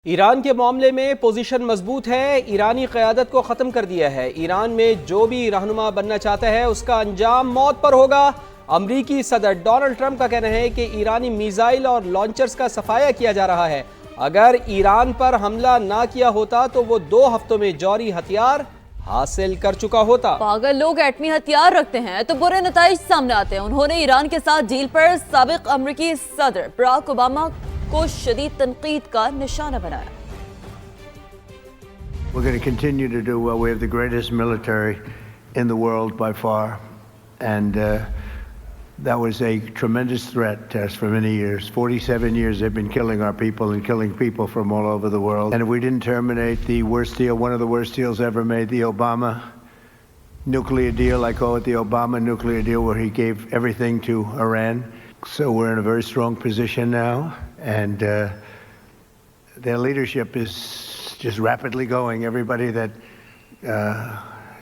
ایران کے معاملے میں پوزیشن مضبوط ہے، ایرانی قیادت کو ختم کر دیا ہے۔ ایران میں جو بھی رہنما بننا چاہتا ہے اس کا انجام موت پر ہوگا۔ امریکی صدر ڈونلڈ ٹرمپ کا کہنا ہے کہ ایرانی میزائل اور لانچرز کا صفایا کیا جا رہا ہے۔ اگر ایران پر حملہ نہ کیا ہوتا تو وہ 2 ہفتوں میں جوہری ہتھیار حاصل کر چکا ہوتا۔ اگر لوگ ایٹمی ہتھیار رکھتے ہیں تو برے نتائج سامنے آتے ہیں۔ انہوں نے ایران کے ساتھ ڈیل پر سابق امریکی صدر براک اوباما کو شدید تنقید کا نشانہ بنایا۔ We're going to continue to do well. We have the greatest military in the world by far, and that was a tremendous threat to us for many years. 47 years they've been killing our people and killing people from all over the world. And if we didn't terminate the worst deal, one of the worst deals ever made, the Obama nuclear deal, I call it the Obama nuclear deal, where he gave everything to Iran. So we're in a very strong position now, and their leadership is just rapidly going. Everybody that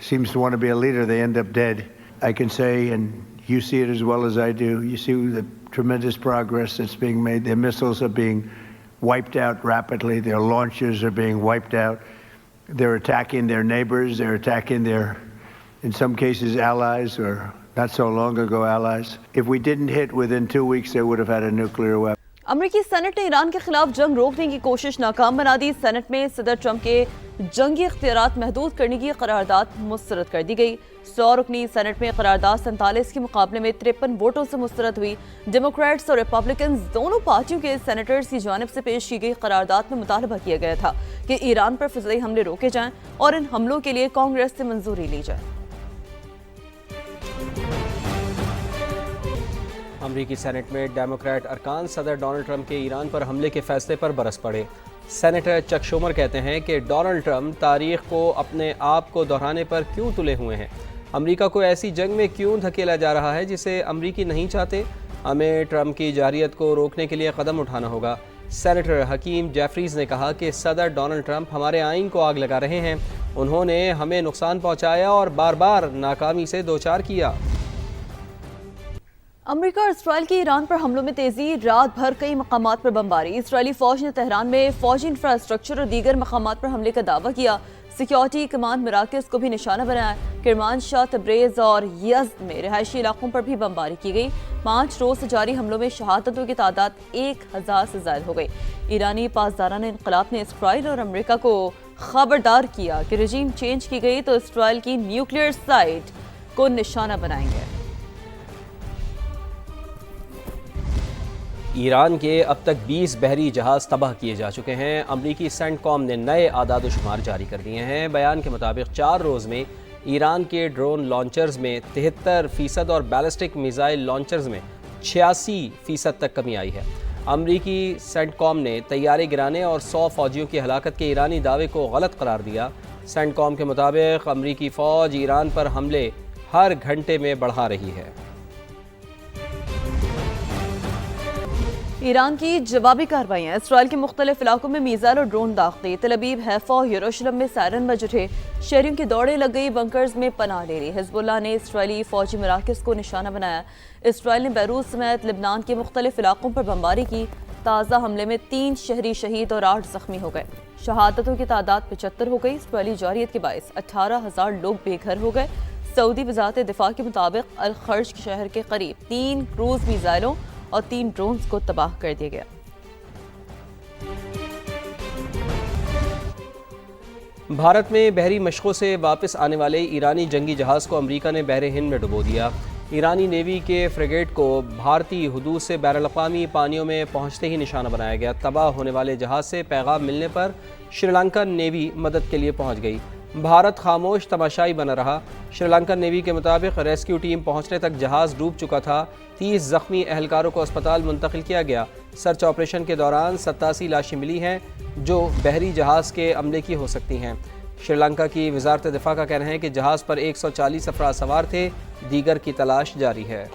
seems to want to be a leader, they end up dead. I can say, and you see it as well as I do, you see the tremendous progress that's being made. Their missiles are being wiped out rapidly. Their launchers are being wiped out. They're attacking their neighbors. They're attacking their, in some cases, allies, or not so long ago allies. If we didn't hit within 2 weeks, they would have had a nuclear weapon. امریکی Saint نے ایران کے خلاف جنگ روکنے کی کوشش ناکام بنا دی۔ سینٹ میں صدر ٹرمپ کے جنگی اختیارات محدود کرنے کی قرارداد مسترد کر دی گئی۔ 100 رکنی سینٹ میں قرارداد 47 کے مقابلے میں 53 ووٹوں سے مسترد ہوئی۔ ڈیموکریٹس اور ریپبلکنز دونوں پارٹیوں کے سینیٹرز کی جانب سے پیش کی گئی قرارداد میں مطالبہ کیا گیا تھا کہ ایران پر فضائی حملے روکے جائیں اور ان حملوں کے لیے کانگریس سے منظوری لی جائے۔ امریکی سینٹ میں ڈیموکریٹ ارکان صدر ڈونلڈ ٹرمپ کے ایران پر حملے کے فیصلے پر برس پڑے۔ سینیٹر چک شومر کہتے ہیں کہ ڈونلڈ ٹرمپ تاریخ کو اپنے آپ کو دہرانے پر کیوں تلے ہوئے ہیں؟ امریکہ کو ایسی جنگ میں کیوں دھکیلا جا رہا ہے جسے امریکی نہیں چاہتے؟ ہمیں ٹرمپ کی جارحیت کو روکنے کے لیے قدم اٹھانا ہوگا۔ سینیٹر حکیم جیفریز نے کہا کہ صدر ڈونلڈ ٹرمپ ہمارے آئین کو آگ لگا رہے ہیں۔ انہوں نے ہمیں نقصان پہنچایا اور بار بار ناکامی سے دوچار کیا۔ امریکہ اور اسرائیل کی ایران پر حملوں میں تیزی، رات بھر کئی مقامات پر بمباری۔ اسرائیلی فوج نے تہران میں فوجی انفراسٹرکچر اور دیگر مقامات پر حملے کا دعویٰ کیا۔ سیکیورٹی کمانڈ مراکز کو بھی نشانہ بنایا۔ کرمانشاہ، تبریز اور یزد میں رہائشی علاقوں پر بھی بمباری کی گئی۔ 5 روز سے جاری حملوں میں شہادتوں کی تعداد 1000 سے زائد ہو گئی۔ ایرانی پاسداران انقلاب نے اسرائیل اور امریکہ کو خبردار کیا کہ رجیم چینج کی گئی تو اسرائیل کی نیوکلیئر سائٹ کو نشانہ بنائیں گے۔ ایران کے اب تک 20 بحری جہاز تباہ کیے جا چکے ہیں۔ امریکی سینٹ کام نے نئے اعداد و شمار جاری کر دیے ہیں۔ بیان کے مطابق 4 روز میں ایران کے ڈرون لانچرز میں 73% اور بیلسٹک میزائل لانچرز میں 86% تک کمی آئی ہے۔ امریکی سینٹ کام نے طیارے گرانے اور 100 فوجیوں کی ہلاکت کے ایرانی دعوے کو غلط قرار دیا۔ سینٹ کام کے مطابق امریکی فوج ایران پر حملے ہر گھنٹے میں بڑھا رہی ہے۔ ایران کی جوابی کارروائیاں، اسرائیل کے مختلف علاقوں میں میزائل اور ڈرون داغتے۔ تل ابیب، حیفا اور یروشلم میں سائرن بج اٹھے، شہریوں کی دوڑیں لگ گئی، بنکرز میں پناہ لے لی۔ حزب اللہ نے اسرائیلی فوجی مراکز کو نشانہ بنایا۔ اسرائیل نے بیروت سمیت لبنان کے مختلف علاقوں پر بمباری کی۔ تازہ حملے میں 3 شہری شہید اور 8 زخمی ہو گئے۔ شہادتوں کی تعداد 75 ہو گئی۔ اسرائیلی جارحیت کے باعث 18000 لوگ بے گھر ہو گئے۔ سعودی وزارت دفاع کے مطابق الخرج شہر کے قریب 3 کروز میزائلوں اور 3 ڈرونز کو تباہ کر دیا گیا۔ بھارت میں بحری مشقوں سے واپس آنے والے ایرانی جنگی جہاز کو امریکہ نے بحر ہند میں ڈبو دیا۔ ایرانی نیوی کے فریگیٹ کو بھارتی حدود سے بین الاقوامی پانیوں میں پہنچتے ہی نشانہ بنایا گیا۔ تباہ ہونے والے جہاز سے پیغام ملنے پر شری لنکن نیوی مدد کے لیے پہنچ گئی۔ بھارت خاموش تماشائی بنا رہا۔ شری لنکن نیوی کے مطابق ریسکیو ٹیم پہنچنے تک جہاز ڈوب چکا تھا۔ 30 زخمی اہلکاروں کو اسپتال منتقل کیا گیا۔ سرچ آپریشن کے دوران 87 لاشیں ملی ہیں جو بحری جہاز کے عملے کی ہو سکتی ہیں۔ شری لنکا کی وزارت دفاع کا کہنا ہے کہ جہاز پر 140 افراد سوار تھے، دیگر کی تلاش جاری ہے۔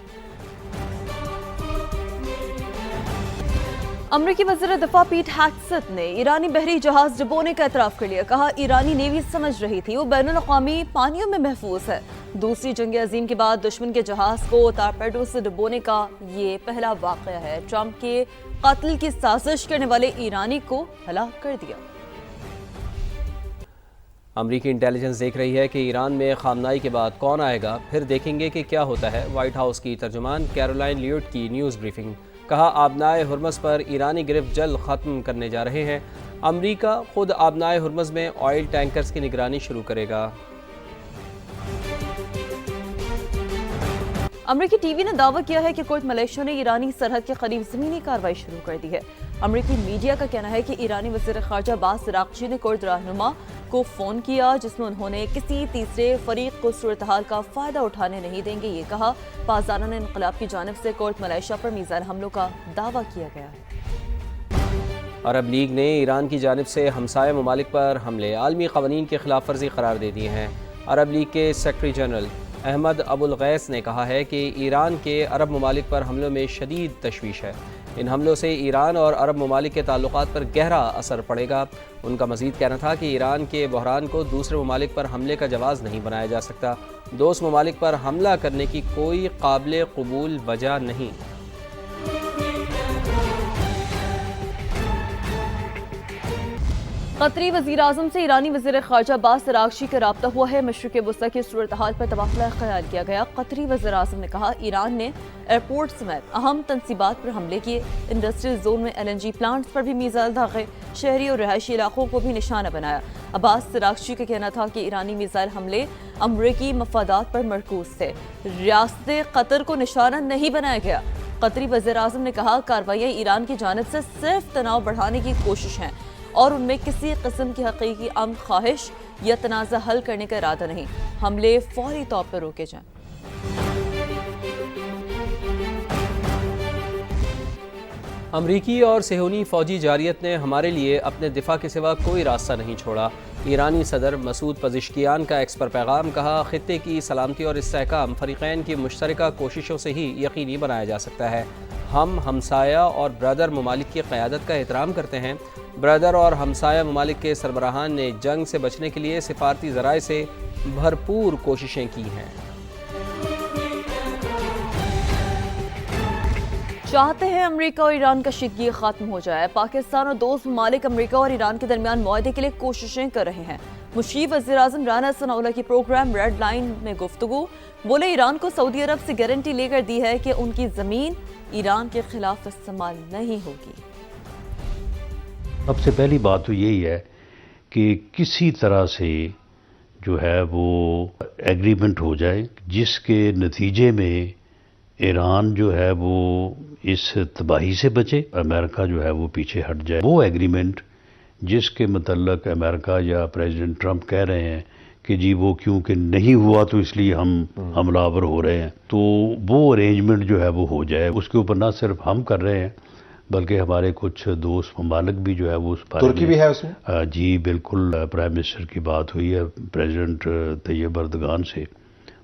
امریکی وزیر دفاع پیٹ ہیگسیت نے ایرانی بحری جہاز ڈبونے کا اعتراف کر لیا۔ کہا ایرانی نیوی سمجھ رہی تھی وہ بین الاقوامی پانیوں میں محفوظ ہے۔ دوسری جنگ عظیم کے بعد دشمن کے جہاز کو ٹارپیڈو سے ڈبونے کا یہ پہلا واقعہ ہے۔ ٹرمپ کے قتل کی سازش کرنے والے ایرانی کو ہلاک کر دیا۔ امریکی انٹیلیجنس دیکھ رہی ہے کہ ایران میں خامنائی کے بعد کون آئے گا، پھر دیکھیں گے کہ کیا ہوتا ہے۔ وائٹ ہاؤس کی ترجمان کیرولائن لیوٹ کی نیوز بریفنگ۔ کہا آبنائے ہرمز پر ایرانی گرفت جلد ختم کرنے جا رہے ہیں۔ امریکہ خود آبنائے ہرمز میں آئل ٹینکرز کی نگرانی شروع کرے گا۔ امریکی ٹی وی نے دعویٰ کیا ہے کہ کرد ملیشیا نے ایرانی سرحد کے قریب زمینی کارروائی شروع کر دی ہے۔ امریکی میڈیا کا کہنا ہے کہ ایرانی وزیر خارجہ عباس عراقچی نے کرد رہنما کو فون کیا، جس میں انہوں نے کسی تیسرے فریق کو صورتحال کا فائدہ اٹھانے نہیں دیں گے، یہ کہا۔ پاسداران انقلاب کی جانب سے کرد ملیشیا پر میزائل حملوں کا دعویٰ کیا گیا ہے۔ عرب لیگ نے ایران کی جانب سے ہمسایہ ممالک پر حملے عالمی قوانین کی خلاف ورزی قرار دے دیے ہیں۔ عرب لیگ کے سیکرٹری جنرل احمد ابو الغیث نے کہا ہے کہ ایران کے عرب ممالک پر حملوں میں شدید تشویش ہے۔ ان حملوں سے ایران اور عرب ممالک کے تعلقات پر گہرا اثر پڑے گا۔ ان کا مزید کہنا تھا کہ ایران کے بحران کو دوسرے ممالک پر حملے کا جواز نہیں بنایا جا سکتا۔ دوست ممالک پر حملہ کرنے کی کوئی قابل قبول وجہ نہیں۔ قطری وزیر اعظم سے ایرانی وزیر خارجہ عباس عراقچی کا رابطہ ہوا ہے۔ مشرق وسطی کی صورتحال پر تبادلہ خیال کیا گیا۔ قطری وزیر اعظم نے کہا ایران نے ایئرپورٹ سمیت اہم تنصیبات پر حملے کیے، انڈسٹریل زون میں LNG پلانٹس پر بھی میزائل داغے، شہری اور رہائشی علاقوں کو بھی نشانہ بنایا۔ عباس عراقچی کا کہنا تھا کہ ایرانی میزائل حملے امریکی مفادات پر مرکوز تھے، ریاست قطر کو نشانہ نہیں بنایا گیا۔ قطری وزیر اعظم نے کہا کارروائیاں ایران کی جانب سے صرف تناؤ بڑھانے کی کوشش ہیں اور ان میں کسی قسم کی حقیقی امن خواہش یا تنازع حل کرنے کا ارادہ نہیں۔ حملے فوری طور پر روکے جائیں۔ امریکی اور صہیونی فوجی جارحیت نے ہمارے لیے اپنے دفاع کے سوا کوئی راستہ نہیں چھوڑا۔ ایرانی صدر مسعود پزشکیان کا ایکس پر پیغام۔ کہا خطے کی سلامتی اور استحکام فریقین کی مشترکہ کوششوں سے ہی یقینی بنایا جا سکتا ہے۔ ہم ہمسایہ اور برادر ممالک کی قیادت کا احترام کرتے ہیں۔ برادر اور ہمسایہ ممالک کے سربراہان نے جنگ سے بچنے کے لیے سفارتی ذرائع سے بھرپور کوششیں کی ہیں۔ چاہتے ہیں امریکہ اور ایران کا شکیہ ختم ہو جائے۔ پاکستان اور دوست ممالک امریکہ اور ایران کے درمیان معاہدے کے لیے کوششیں کر رہے ہیں۔ مشیر وزیر اعظم رانا ثناء اللہ کی پروگرام ریڈ لائن میں گفتگو۔ بولے ایران کو سعودی عرب سے گارنٹی لے کر دی ہے کہ ان کی زمین ایران کے خلاف استعمال نہیں ہوگی۔ سب سے پہلی بات تو یہی ہے کہ کسی طرح سے جو ہے وہ ایگریمنٹ ہو جائے جس کے نتیجے میں ایران جو ہے وہ اس تباہی سے بچے، امریکہ جو ہے وہ پیچھے ہٹ جائے۔ وہ ایگریمنٹ جس کے متعلق امریکہ یا پریزیڈنٹ ٹرمپ کہہ رہے ہیں کہ جی وہ کیونکہ نہیں ہوا تو اس لیے ہم حملہ آور ہو رہے ہیں، تو وہ ارینجمنٹ جو ہے وہ ہو جائے۔ اس کے اوپر نہ صرف ہم کر رہے ہیں بلکہ ہمارے کچھ دوست ممالک بھی جو ہے وہ اس بارے ترکی بھی ہے اس میں؟ جی بالکل، پرائم منسٹر کی بات ہوئی ہے پریزیڈنٹ طیب اردگان سے،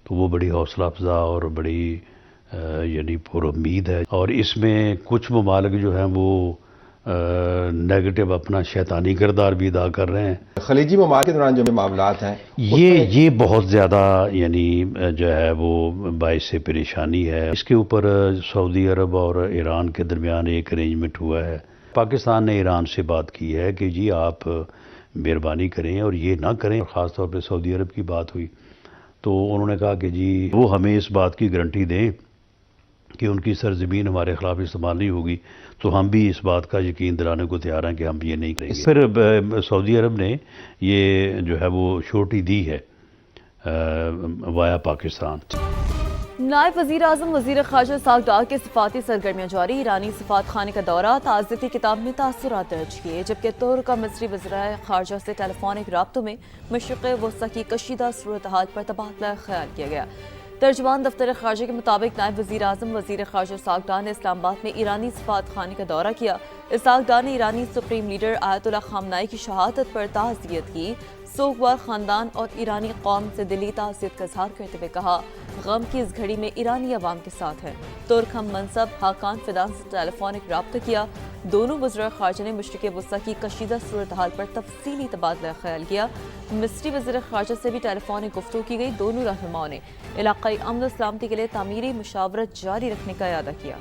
تو وہ بڑی حوصلہ افزا اور بڑی یعنی پر امید ہے۔ اور اس میں کچھ ممالک جو ہیں وہ نیگیٹو اپنا شیطانی کردار بھی ادا کر رہے ہیں۔ خلیجی ممالک کے دوران جو معاملات ہیں یہ بہت زیادہ یعنی جو ہے وہ باعث پریشانی ہے۔ اس کے اوپر سعودی عرب اور ایران کے درمیان ایک ارینجمنٹ ہوا ہے۔ پاکستان نے ایران سے بات کی ہے کہ جی آپ مہربانی کریں اور یہ نہ کریں، خاص طور پہ سعودی عرب کی بات ہوئی تو انہوں نے کہا کہ جی وہ ہمیں اس بات کی گارنٹی دیں کہ ان کی سرزمین ہمارے خلاف استعمال نہیں ہوگی، تو ہم بھی اس بات کا یقین دلانے کو تیار ہیں کہ ہم یہ نہیں کریں گے۔ پھر سعودی عرب نے یہ جو ہے وہ شورٹی دی ہے وایا پاکستان۔ نائب وزیر اعظم وزیر خارجہ اسحاق ڈار کے سفارتی سرگرمیاں جاری۔ ایرانی سفارت خانے کا دورہ، تعزیتی کتاب میں تاثرات درج کیے، جبکہ ترک کا مصری وزرائے خارجہ سے ٹیلیفونک رابطوں میں مشرق وسطی کی کشیدہ صورتحال پر تبادلہ خیال کیا گیا۔ ترجمان دفتر خارجہ کے مطابق نائب وزیر اعظم وزیر خارجہ اسحاق ڈار نے اسلام آباد میں ایرانی سفارت خانے کا دورہ کیا۔ اسحاق ڈار نے ایرانی سپریم لیڈر آیت اللہ خامنائی کی شہادت پر تعزیت کی، سوگوار خاندان اور ایرانی قوم سے دلی تعزیت کا اظہار کرتے ہوئے کہا غم کی اس گھڑی میں ایرانی عوام کے ساتھ ہیں۔ ترک ہم منصب حاکان فدان سے ٹیلیفونک رابطہ کیا۔ دونوں وزراء خارجہ نے مشرق وسطی کی کشیدہ صورتحال پر تفصیلی تبادلہ خیال کیا۔ مصری وزیر خارجہ سے بھی ٹیلیفونک گفتگو کی گئی۔ دونوں رہنماؤں نے علاقائی امن و سلامتی کے لیے تعمیری مشاورت جاری رکھنے کا اعادہ کیا۔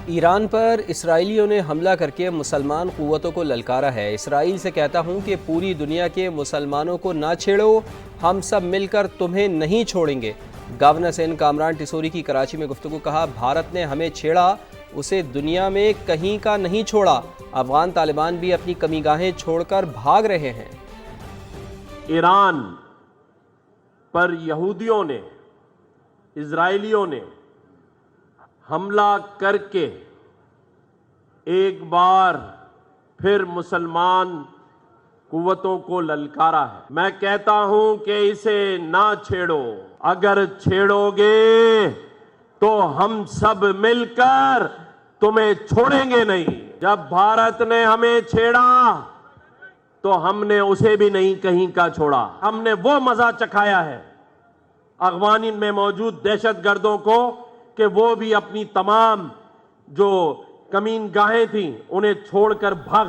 ایران پر اسرائیلیوں نے حملہ کر کے مسلمان قوتوں کو للکارا ہے۔ اسرائیل سے کہتا ہوں کہ پوری دنیا کے مسلمانوں کو نہ چھیڑو، ہم سب مل کر تمہیں نہیں چھوڑیں گے۔ گورنر سندھ کامران ٹیسوری کی کراچی میں گفتگو، کہا بھارت نے ہمیں چھیڑا، اسے دنیا میں کہیں کا نہیں چھوڑا۔ افغان طالبان بھی اپنی کمی گاہیں چھوڑ کر بھاگ رہے ہیں۔ ایران پر یہودیوں نے، اسرائیلیوں نے حملہ کر کے ایک بار پھر مسلمان قوتوں کو للکارا ہے۔ میں کہتا ہوں کہ اسے نہ چھیڑو، اگر چھیڑو گے تو ہم سب مل کر تمہیں چھوڑیں گے نہیں۔ جب بھارت نے ہمیں چھیڑا تو ہم نے اسے بھی نہیں کہیں کا چھوڑا۔ ہم نے وہ مزہ چکھایا ہے افغان میں موجود دہشت گردوں کو کہ وہ بھی اپنی تمام جو کمین گاہیں تھیں انہیں چھوڑ کر بھاگ